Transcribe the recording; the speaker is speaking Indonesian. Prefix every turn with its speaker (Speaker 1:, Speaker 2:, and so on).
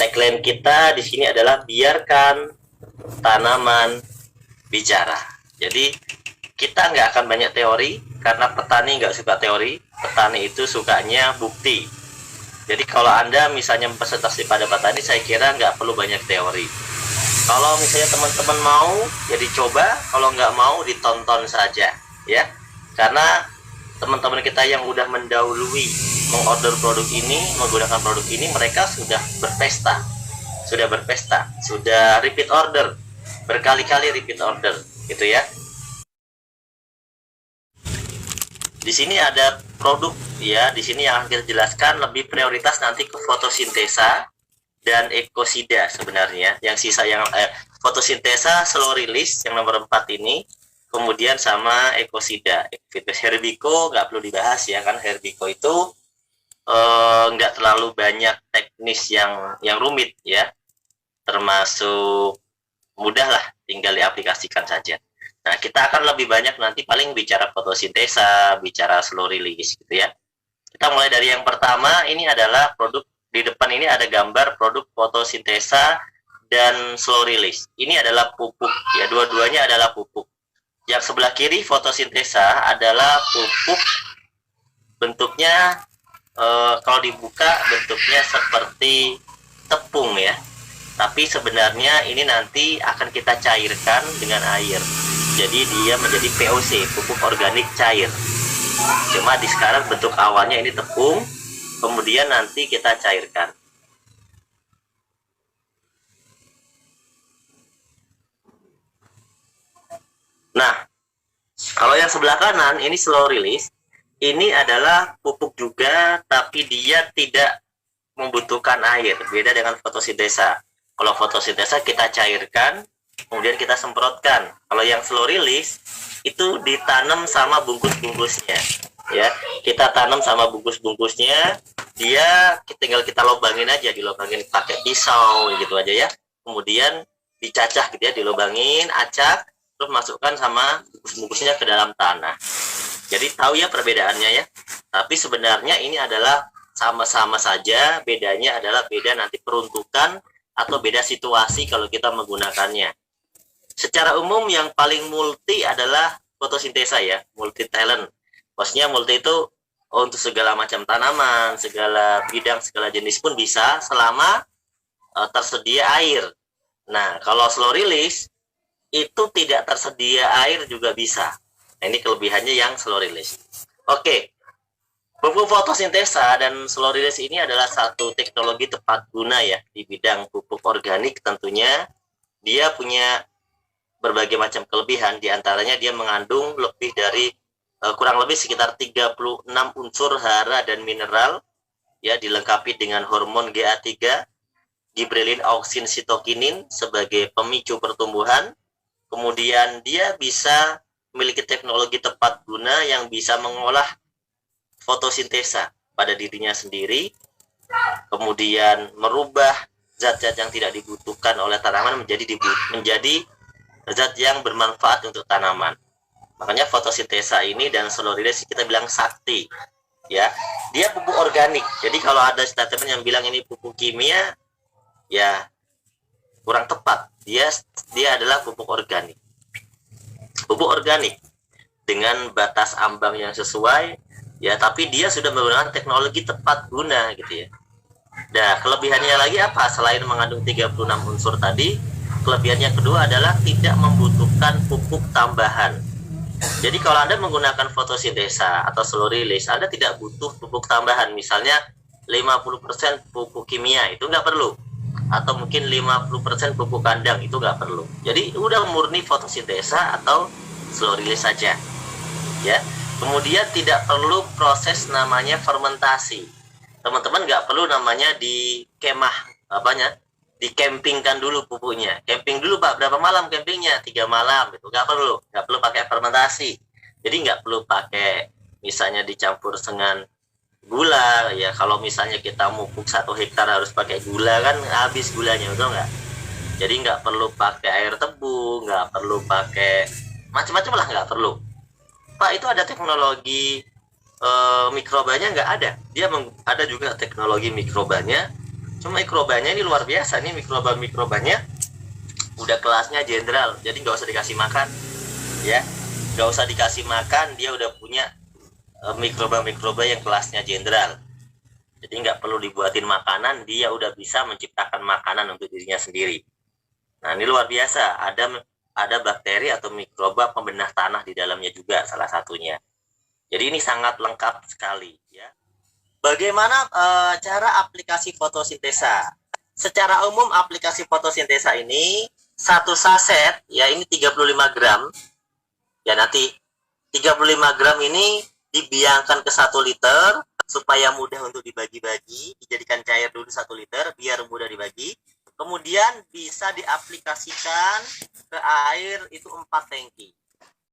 Speaker 1: tagline kita di sini adalah biarkan tanaman bicara. Jadi kita nggak akan banyak teori karena petani nggak suka teori. Petani itu sukanya bukti. Jadi kalau Anda misalnya presentasi pada petani, saya kira nggak perlu banyak teori. Kalau misalnya teman-teman mau, ya dicoba. Kalau nggak mau, ditonton saja, ya. Karena teman-teman kita yang udah mendahului mengorder produk ini, menggunakan produk ini, mereka sudah berpesta, sudah repeat order, berkali-kali repeat order, gitu ya. Di sini ada produk, ya. Di sini yang akan kita jelaskan lebih prioritas nanti ke fotosintesa dan ekosida sebenarnya. Yang sisa yang fotosintesa slow release yang nomor 4 ini. Kemudian sama ekosida, Herbiko nggak perlu dibahas ya, kan Herbiko itu nggak terlalu banyak teknis yang rumit ya, termasuk mudah lah, tinggal diaplikasikan saja. Nah, kita akan lebih banyak nanti paling bicara fotosintesa, bicara slow release gitu ya. Kita mulai dari yang pertama, ini adalah produk, di depan ini ada gambar produk fotosintesa dan slow release. Ini adalah pupuk ya, dua-duanya adalah pupuk. Yang sebelah kiri fotosintesa adalah pupuk, bentuknya kalau dibuka bentuknya seperti tepung ya. Tapi sebenarnya ini nanti akan kita cairkan dengan air. Jadi dia menjadi POC, pupuk organik cair. Cuma di sekarang bentuk awalnya ini tepung, kemudian nanti kita cairkan. Nah, kalau yang sebelah kanan ini slow release, ini adalah pupuk juga, tapi dia tidak membutuhkan air, beda dengan fotosintesa. Kalau fotosintesa kita cairkan, kemudian kita semprotkan. Kalau yang slow release itu ditanam sama bungkus-bungkusnya, ya. Kita tanam sama bungkus-bungkusnya, dia tinggal kita lubangin aja, dilubangin pakai pisau gitu aja ya. Kemudian dicacah gitu ya, dilubangin, acak, terus masukkan sama bungkus-bungkusnya ke dalam tanah. Jadi tahu ya perbedaannya ya. Tapi sebenarnya ini adalah sama-sama saja, bedanya adalah beda nanti peruntukan atau beda situasi kalau kita menggunakannya. Secara umum yang paling multi adalah fotosintesa ya, multi talent. Maksudnya multi itu untuk segala macam tanaman, segala bidang, segala jenis pun bisa selama tersedia air. Nah, kalau slow release itu tidak tersedia air juga bisa. Nah, ini kelebihannya yang slow release. Oke, pupuk fotosintesa dan slow release ini adalah satu teknologi tepat guna ya di bidang pupuk organik. Tentunya dia punya berbagai macam kelebihan, diantaranya dia mengandung lebih dari kurang lebih sekitar 36 unsur hara dan mineral ya, dilengkapi dengan hormon GA3, gibrelin, auksin, sitokinin sebagai pemicu pertumbuhan. Kemudian dia bisa memiliki teknologi tepat guna yang bisa mengolah fotosintesa pada dirinya sendiri, kemudian merubah zat-zat yang tidak dibutuhkan oleh tanaman menjadi zat yang bermanfaat untuk tanaman. Makanya fotosintesa ini dan slow release kita bilang sakti ya. Dia pupuk organik. Jadi kalau ada statement yang bilang ini pupuk kimia, ya kurang tepat. Dia adalah pupuk organik. Pupuk organik dengan batas ambang yang sesuai ya, tapi dia sudah menggunakan teknologi tepat guna gitu ya. Nah, kelebihannya lagi apa? Selain mengandung 36 unsur tadi, kelebihannya kedua adalah tidak membutuhkan pupuk tambahan. Jadi kalau Anda menggunakan fotosintesa atau slow release, Anda tidak butuh pupuk tambahan. Misalnya 50% pupuk kimia, itu nggak perlu. Atau mungkin 50% pupuk kandang, itu nggak perlu. Jadi udah murni fotosintesa atau slow release saja ya. Kemudian tidak perlu proses namanya fermentasi. Teman-teman nggak perlu namanya di kemah, dikampingkan dulu pupuknya. Camping dulu Pak, berapa malam campingnya? 3 malam, itu nggak perlu pakai fermentasi. Jadi nggak perlu pakai misalnya dicampur dengan gula ya. Kalau misalnya kita mupuk 1 hektar harus pakai gula, kan habis gulanya, betul nggak? Jadi nggak perlu pakai air tebu, nggak perlu pakai macam-macam lah, nggak perlu. Pak, itu ada teknologi mikrobanya? Nggak ada. Dia ada juga teknologi mikrobanya, Cuma mikrobanya ini luar biasa nih, mikrobanya udah kelasnya jenderal, jadi nggak usah dikasih makan ya, nggak usah dikasih makan, dia udah punya mikroba yang kelasnya jenderal. Jadi nggak perlu dibuatin makanan, dia udah bisa menciptakan makanan untuk dirinya sendiri. Nah ini luar biasa, ada bakteri atau mikroba pembenah tanah di dalamnya juga salah satunya. Jadi ini sangat lengkap sekali ya. Bagaimana cara aplikasi fotosintesa? Secara umum aplikasi fotosintesa ini satu saset ya, ini 35 gram ya, nanti 35 gram ini dibiangkan ke 1 liter supaya mudah untuk dibagi-bagi, dijadikan cair dulu 1 liter biar mudah dibagi, kemudian bisa diaplikasikan ke air itu 4 tangki